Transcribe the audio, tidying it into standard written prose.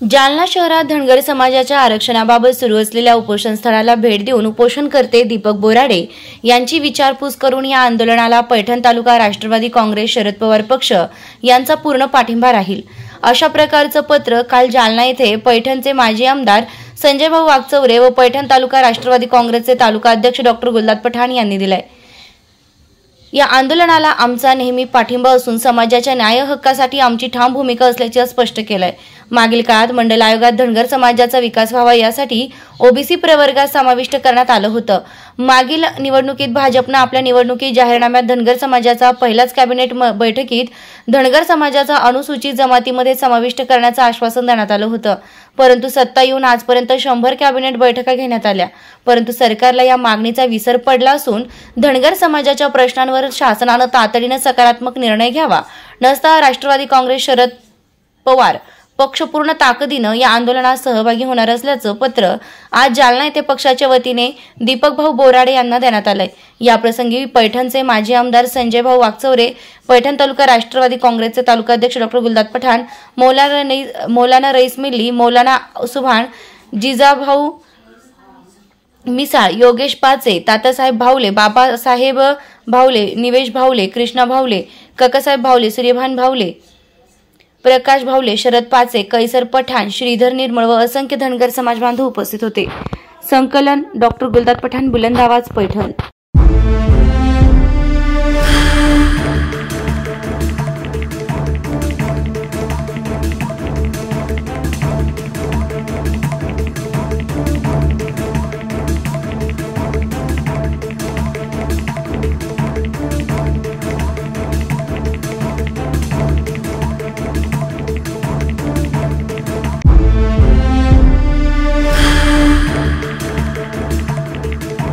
जालना शहरात धनगर समाजाच्या आरक्षणाबाबत सुरू असलेल्या उपोषण स्थळाला भेट देऊन उपोषणकर्ते दीपक बोराडे यांची विचारपूस करून या आंदोलनाला पैठण तालुका राष्ट्रवादी काँग्रेस शरद पवार पक्ष यांचा पूर्ण पाठिंबा राहील अशा प्रकारचं पत्र काल जालना येथे पैठणचे माजी आमदार संजय भाऊ वागचौरे व पैठण तालुका राष्ट्रवादी काँग्रेसचे तालुका अध्यक्ष डॉक्टर गुलदाद पठाण यांनी दिलाय। या आंदोलनाला आमचा नेहमी पाठिंबा असून समाजाच्या न्याय हक्कासाठी आमची ठाम भूमिका असल्याचे स्पष्ट केलंय। मागील काळात मंडल आयोगात धनगर समाजाचा विकास व्हावा यासाठी ओबीसी प्रवर्गात समाविष्ट करण्यात आलं होतं। मागील निवडणुकीत भाजपने आपल्या निवडणुकी जाहीरनाम्यात धनगर समाजाचा पहिल्याच कॅबिनेट बैठकीत धनगर समाजाचा अनुसूचित जमातीमध्ये समाविष्ट करण्याचं आश्वासन देण्यात आलं होतं, परंतु सत्ता येऊन आजपर्यंत 100 कॅबिनेट बैठका घेण्यात आल्या, परंतु सरकारला या मागणीचा विसर पडला असून धनगर समाजाच्या प्रश्नांवर शासनानं तातडीने सकारात्मक निर्णय घ्यावा नसता राष्ट्रवादी काँग्रेस शरद पवार पक्ष पूर्ण ताकदीनं या आंदोलनात सहभागी होणार असल्याचं पत्र आज जालना येथे पक्षाच्या वतीने दीपक भाऊ बोराडे यांना देण्यात आलंय। या प्रसंगी पैठणचे माजी आमदार संजय भाऊ वागचौरे, पैठण तालुका राष्ट्रवादी काँग्रेसचे तालुका अध्यक्ष डॉक्टर गुलदाद पठाण, मौलाना रईस मिल्ली, मौलाना सुभान, जिजाभाऊ मिसाळ, योगेश पाचे, तातासाहेब भावले, बाबासाहेब भावले, निवेश भावले, कृष्णा भावले, काकासाहेब भावले, सूर्यभान भावले, प्रकाश भावले, शरद पाचे, कैसर पठाण, श्रीधर निर्मळ व असंख्य धनगर समाज बांधव उपस्थित होते। संकलन डॉक्टर गुलदाद पठाण, बुलंद आवाज, पैठण।